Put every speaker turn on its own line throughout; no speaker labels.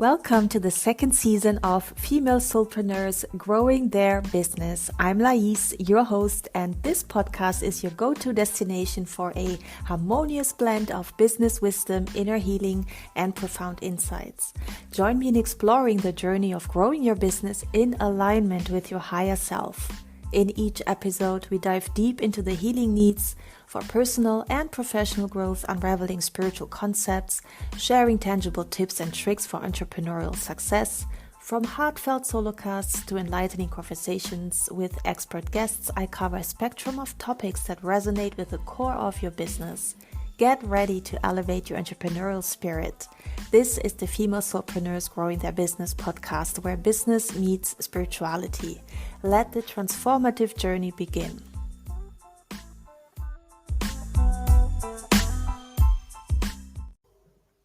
Welcome to the second season of Female Soulpreneurs Growing Their Business. I'm Lais, your host, and this podcast is your go-to destination for a harmonious blend of business wisdom, inner healing, and profound insights. Join me in exploring the journey of growing your business in alignment with your higher self. In each episode, we dive deep into the healing needs for personal and professional growth, unraveling spiritual concepts, sharing tangible tips and tricks for entrepreneurial success. From heartfelt solocasts to enlightening conversations with expert guests, I cover a spectrum of topics that resonate with the core of your business. Get ready to elevate your entrepreneurial spirit. This is the Female Soulpreneurs Growing Their Business podcast, where business meets spirituality. Let the transformative journey begin.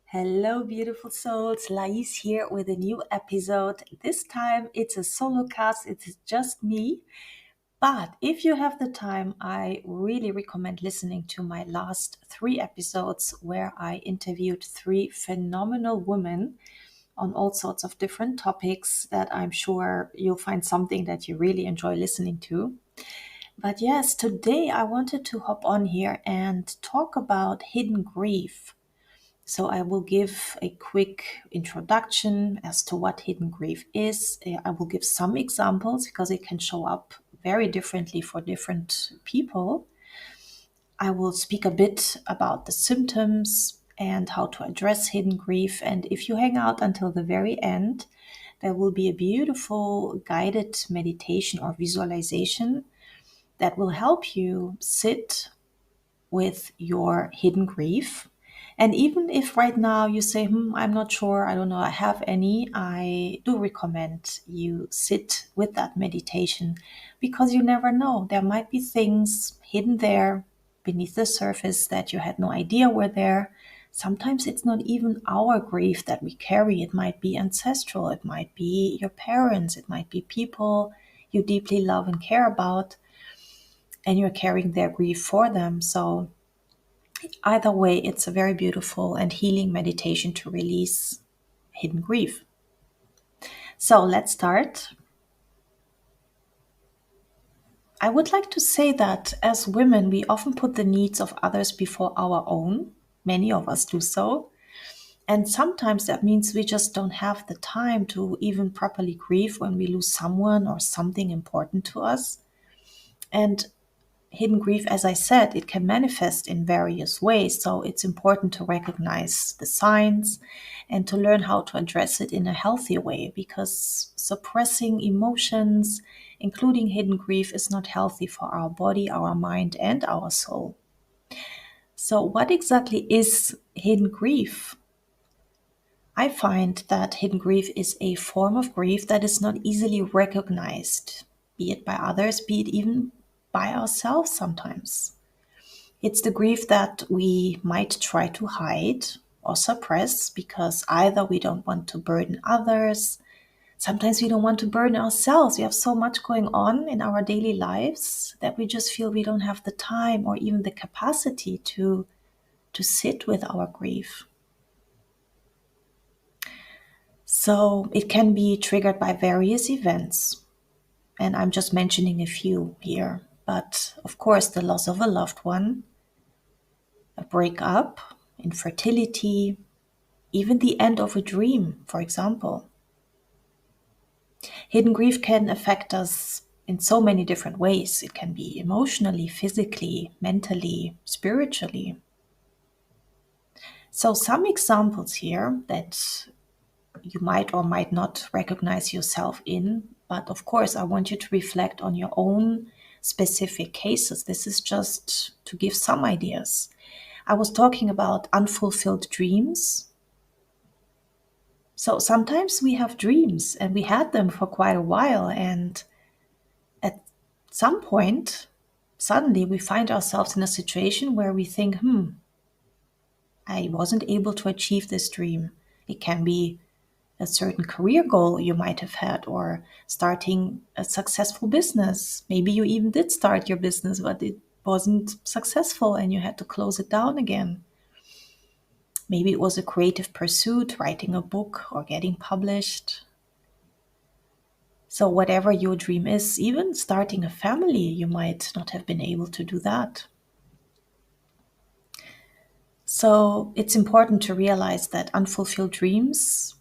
Hello, beautiful souls. Lais here with a new episode. This time it's a solo cast. It's just me. But if you have the time, I really recommend listening to my last 3 episodes where I interviewed 3 phenomenal women on all sorts of different topics that I'm sure you'll find something that you really enjoy listening to. But yes, today I wanted to hop on here and talk about hidden grief. So I will give a quick introduction as to what hidden grief is. I will give some examples because it can show up very differently for different people. I will speak a bit about the symptoms and how to address hidden grief. And if you hang out until the very end, there will be a beautiful guided meditation or visualization that will help you sit with your hidden grief. And even if right now you say, I'm not sure, I don't know, I have any, I do recommend you sit with that meditation because you never know. There might be things hidden there beneath the surface that you had no idea were there. Sometimes it's not even our grief that we carry. It might be ancestral. It might be your parents. It might be people you deeply love and care about, and you're carrying their grief for them. So either way, it's a very beautiful and healing meditation to release hidden grief. So let's start. I would like to say that as women, we often put the needs of others before our own. Many of us do so. And sometimes that means we just don't have the time to even properly grieve when we lose someone or something important to us. And hidden grief, as I said, it can manifest in various ways. So it's important to recognize the signs and to learn how to address it in a healthy way, because suppressing emotions, including hidden grief, is not healthy for our body, our mind, and our soul. So what exactly is hidden grief? I find that hidden grief is a form of grief that is not easily recognized, be it by others, be it even by ourselves sometimes. It's the grief that we might try to hide or suppress because either we don't want to burden others, sometimes we don't want to burden ourselves. We have so much going on in our daily lives that we just feel we don't have the time or even the capacity to sit with our grief. So it can be triggered by various events, and I'm just mentioning a few here. But of course, the loss of a loved one, a breakup, infertility, even the end of a dream, for example. Hidden grief can affect us in so many different ways. It can be emotionally, physically, mentally, spiritually. So some examples here that you might or might not recognize yourself in, but of course, I want you to reflect on your own specific cases. This is just to give some ideas. I was talking about unfulfilled dreams. So sometimes we have dreams and we had them for quite a while, and at some point, suddenly we find ourselves in a situation where we think, I wasn't able to achieve this dream. It can be a certain career goal you might have had, or starting a successful business. Maybe you even did start your business, but it wasn't successful and you had to close it down again. Maybe it was a creative pursuit, writing a book or getting published. So, whatever your dream is, even starting a family, you might not have been able to do that. So, it's important to realize that unfulfilled dreams,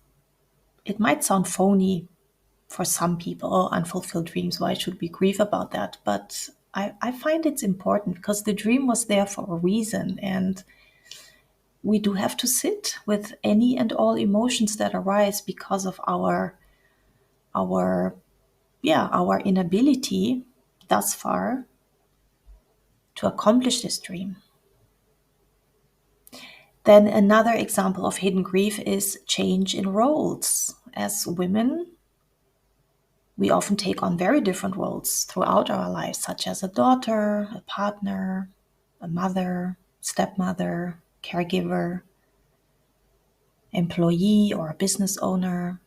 it might sound phony for some people. Oh, unfulfilled dreams, why should we grieve about that? But I find it's important because the dream was there for a reason. And we do have to sit with any and all emotions that arise because of our our inability thus far to accomplish this dream. Then another example of hidden grief is change in roles. As women, we often take on very different roles throughout our lives, such as a daughter, a partner, a mother, stepmother, caregiver, employee, or a business owner.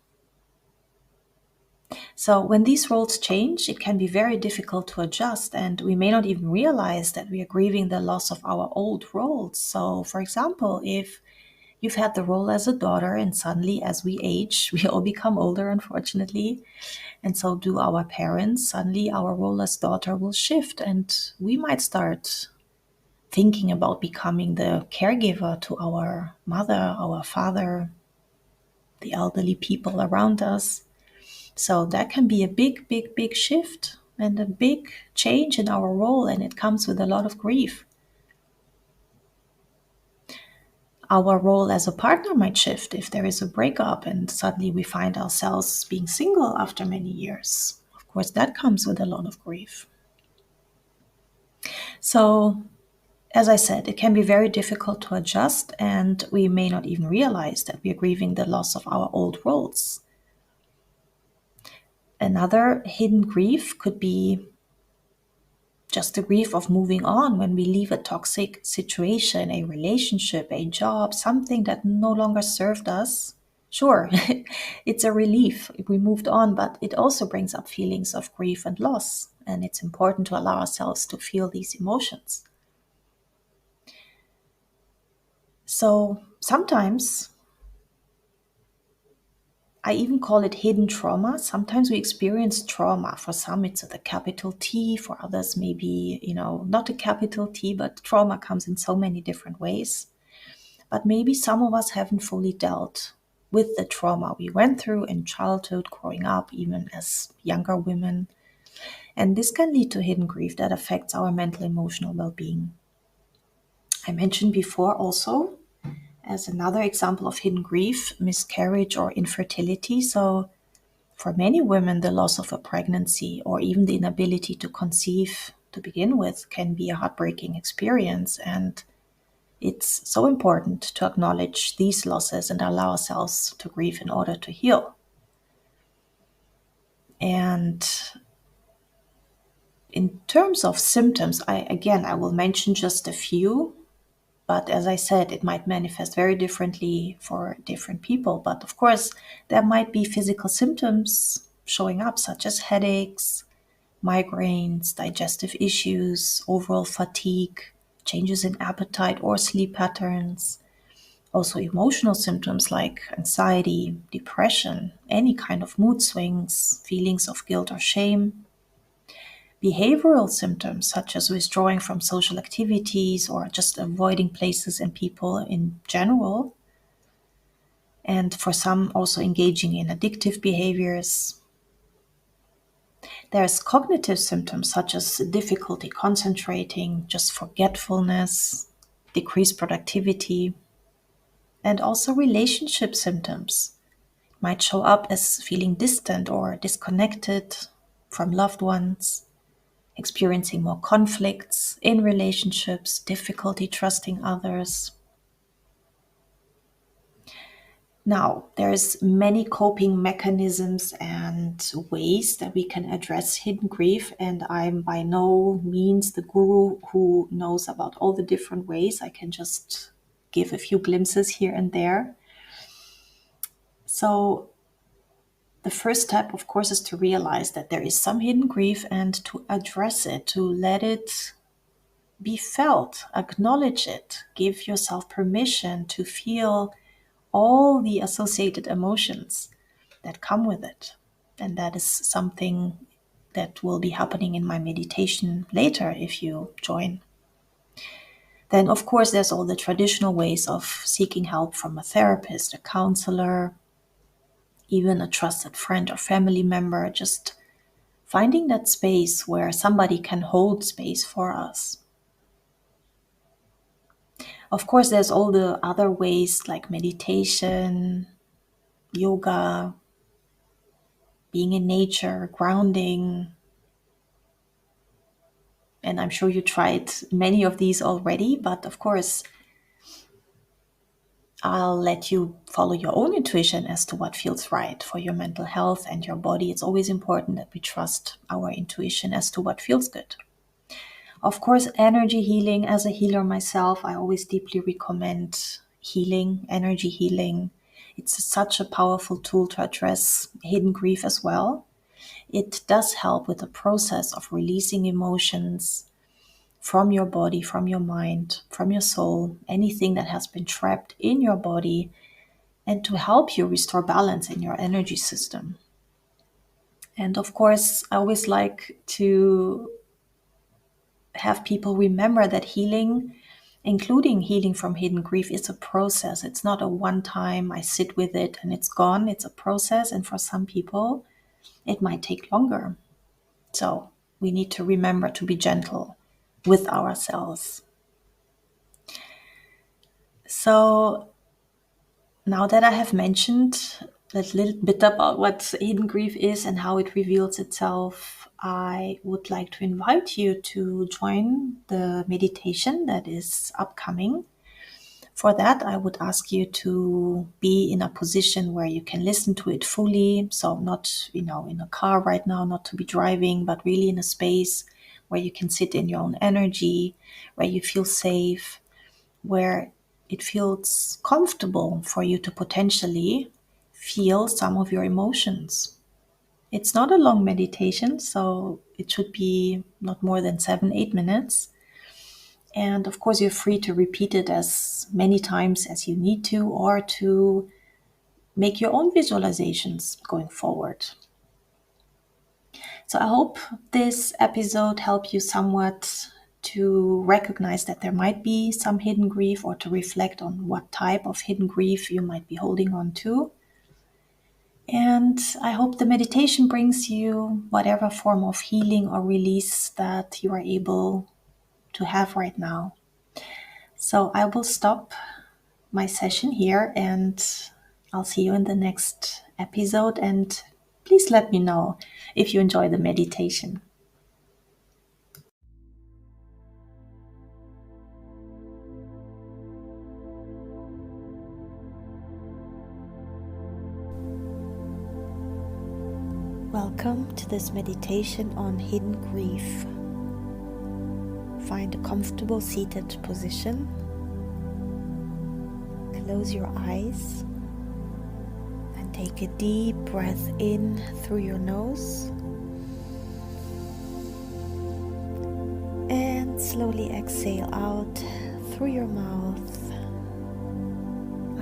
So when these roles change, it can be very difficult to adjust, and we may not even realize that we are grieving the loss of our old roles. So, for example, if you've had the role as a daughter, and suddenly as we age, we all become older, unfortunately, and so do our parents, suddenly our role as daughter will shift, and we might start thinking about becoming the caregiver to our mother, our father, the elderly people around us. So that can be a big, big, big shift and a big change in our role, and it comes with a lot of grief. Our role as a partner might shift if there is a breakup and suddenly we find ourselves being single after many years. Of course, that comes with a lot of grief. So, as I said, it can be very difficult to adjust, and we may not even realize that we are grieving the loss of our old roles. Another hidden grief could be just the grief of moving on when we leave a toxic situation, a relationship, a job, something that no longer served us. Sure, it's a relief if we moved on, but it also brings up feelings of grief and loss. And it's important to allow ourselves to feel these emotions. So sometimes I even call it hidden trauma. Sometimes we experience trauma. For some, it's with a capital T. For others, maybe, not a capital T, but trauma comes in so many different ways. But maybe some of us haven't fully dealt with the trauma we went through in childhood, growing up, even as younger women. And this can lead to hidden grief that affects our mental emotional well being. I mentioned before also, as another example of hidden grief, miscarriage or infertility. So, for many women, the loss of a pregnancy or even the inability to conceive to begin with can be a heartbreaking experience. And it's so important to acknowledge these losses and allow ourselves to grieve in order to heal. And in terms of symptoms, I will mention just a few, but as I said, it might manifest very differently for different people. But of course, there might be physical symptoms showing up, such as headaches, migraines, digestive issues, overall fatigue, changes in appetite or sleep patterns. Also, emotional symptoms like anxiety, depression, any kind of mood swings, feelings of guilt or shame. Behavioral symptoms such as withdrawing from social activities or just avoiding places and people in general. And for some, also engaging in addictive behaviors. There's cognitive symptoms such as difficulty concentrating, just forgetfulness, decreased productivity, and also relationship symptoms might show up as feeling distant or disconnected from loved ones, experiencing more conflicts in relationships, difficulty trusting others. Now, there's many coping mechanisms and ways that we can address hidden grief, and I'm by no means the guru who knows about all the different ways. I can just give a few glimpses here and there. So the first step, of course, is to realize that there is some hidden grief and to address it, to let it be felt, acknowledge it, give yourself permission to feel all the associated emotions that come with it. And that is something that will be happening in my meditation later if you join. Then, of course, there's all the traditional ways of seeking help from a therapist, a counselor, even a trusted friend or family member, just finding that space where somebody can hold space for us. Of course, there's all the other ways like meditation, yoga, being in nature, grounding. And I'm sure you tried many of these already, but of course, I'll let you follow your own intuition as to what feels right for your mental health and your body. It's always important that we trust our intuition as to what feels good. Of course, energy healing. As a healer myself, I always deeply recommend healing, energy healing. It's such a powerful tool to address hidden grief as well. It does help with the process of releasing emotions from your body, from your mind, from your soul, anything that has been trapped in your body, and to help you restore balance in your energy system. And of course, I always like to have people remember that healing, including healing from hidden grief, is a process. It's not a one time, I sit with it and it's gone. It's a process. And for some people, it might take longer. So we need to remember to be gentle with ourselves. So now that I have mentioned a little bit about what hidden grief is and how it reveals itself, I would like to invite you to join the meditation that is upcoming. For that, I would ask you to be in a position where you can listen to it fully. So not, in a car right now, not to be driving, but really in a space where you can sit in your own energy, where you feel safe, where it feels comfortable for you to potentially feel some of your emotions. It's not a long meditation, so it should be not more than 7-8 minutes. And of course, you're free to repeat it as many times as you need to, or to make your own visualizations going forward. So I hope this episode helped you somewhat to recognize that there might be some hidden grief, or to reflect on what type of hidden grief you might be holding on to. And I hope the meditation brings you whatever form of healing or release that you are able to have right now. So I will stop my session here and I'll see you in the next episode. And please let me know if you enjoy the meditation. Welcome to this meditation on hidden grief. Find a comfortable seated position. Close your eyes and take a deep breath in through your nose and slowly exhale out through your mouth.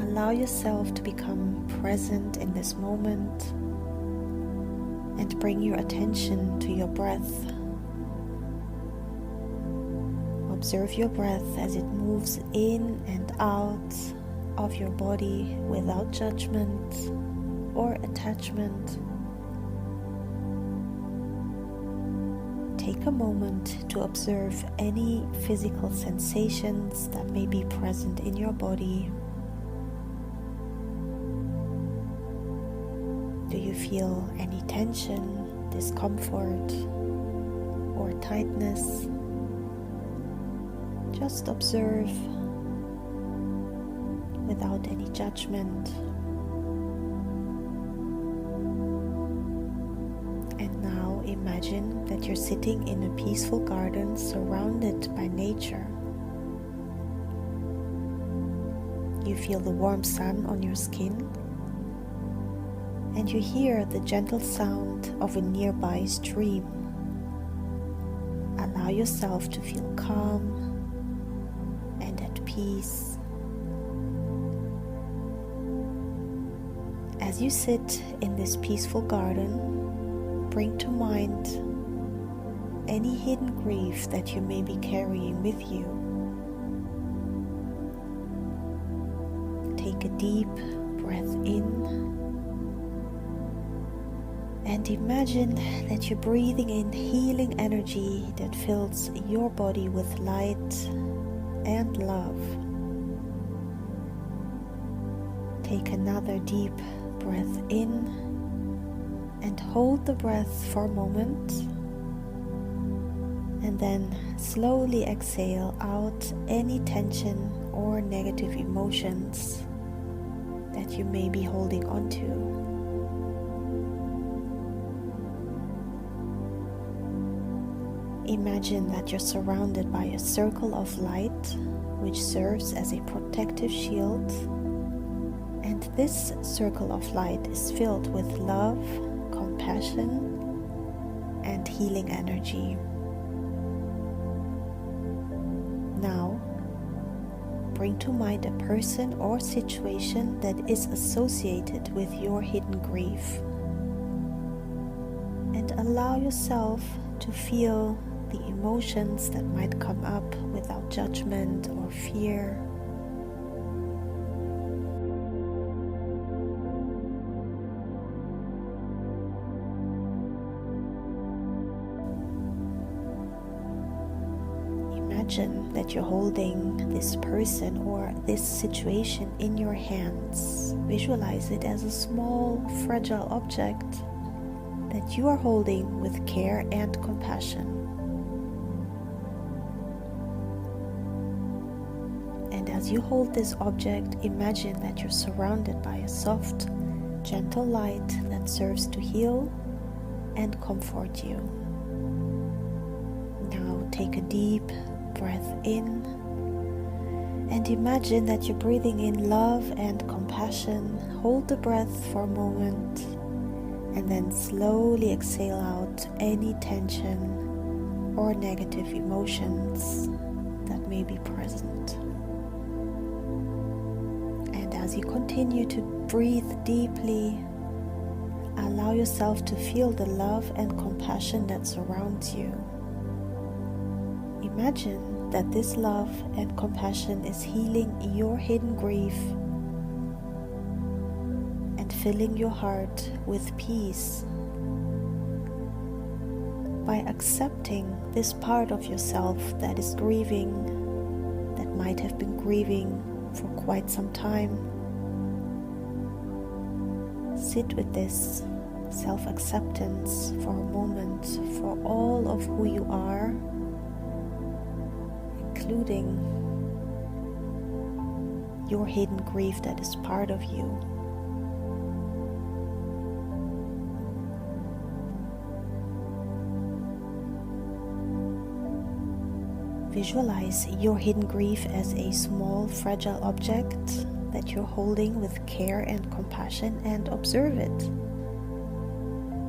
Allow yourself to become present in this moment and bring your attention to your breath. Observe your breath as it moves in and out of your body without judgment or attachment. Take a moment to observe any physical sensations that may be present in your body. Do you feel any tension, discomfort, or tightness? Just observe without any judgment. And now imagine that you're sitting in a peaceful garden surrounded by nature. You feel the warm sun on your skin, and you hear the gentle sound of a nearby stream. Allow yourself to feel calm peace. As you sit in this peaceful garden, bring to mind any hidden grief that you may be carrying with you. Take a deep breath in and imagine that you're breathing in healing energy that fills your body with light and love. Take another deep breath in and hold the breath for a moment, and then slowly exhale out any tension or negative emotions that you may be holding on to. Imagine that you're surrounded by a circle of light which serves as a protective shield, and this circle of light is filled with love, compassion, and healing energy. Now, bring to mind a person or situation that is associated with your hidden grief, and allow yourself to feel the emotions that might come up without judgment or fear. Imagine that you're holding this person or this situation in your hands. Visualize it as a small, fragile object that you are holding with care and compassion. And as you hold this object, imagine that you're surrounded by a soft, gentle light that serves to heal and comfort you. Now take a deep breath in and imagine that you're breathing in love and compassion. Hold the breath for a moment and then slowly exhale out any tension or negative emotions that may be present. And as you continue to breathe deeply, allow yourself to feel the love and compassion that surrounds you. Imagine that this love and compassion is healing your hidden grief and filling your heart with peace. By accepting this part of yourself that is grieving, that might have been grieving for quite some time, sit with this self-acceptance for a moment for all of who you are, including your hidden grief that is part of you. Visualize your hidden grief as a small, fragile object that you're holding with care and compassion, and observe it.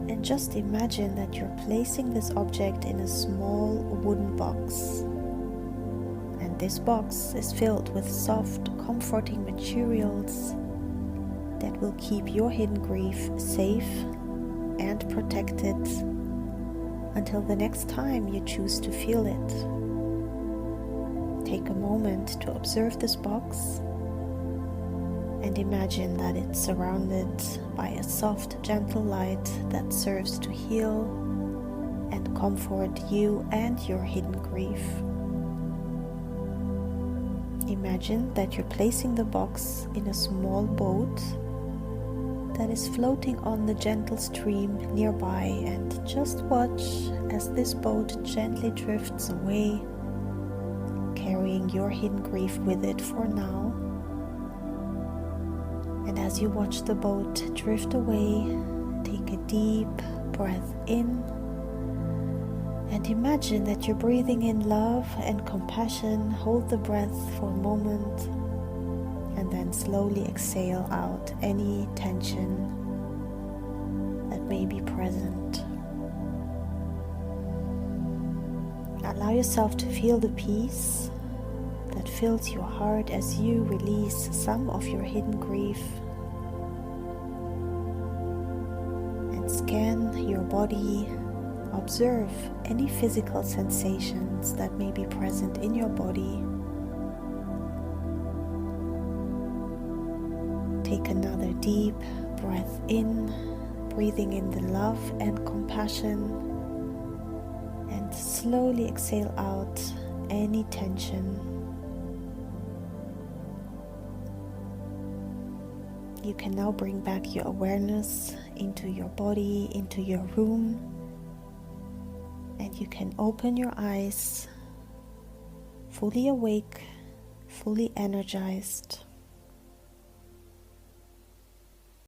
And just imagine that you're placing this object in a small wooden box. And this box is filled with soft, comforting materials that will keep your hidden grief safe and protected until the next time you choose to feel it. Take a moment to observe this box and imagine that it's surrounded by a soft, gentle light that serves to heal and comfort you and your hidden grief. Imagine that you're placing the box in a small boat that is floating on the gentle stream nearby, and just watch as this boat gently drifts away, carrying your hidden grief with it for now. And as you watch the boat drift away, take a deep breath in and imagine that you're breathing in love and compassion. Hold the breath for a moment and then slowly exhale out any tension that may be present. Allow yourself to feel the peace that that fills your heart as you release some of your hidden grief. And scan your body. Observe any physical sensations that may be present in your body. Take another deep breath in, breathing in the love and compassion, and slowly exhale out any tension. You can now bring back your awareness into your body, into your room, and you can open your eyes, fully awake, fully energized.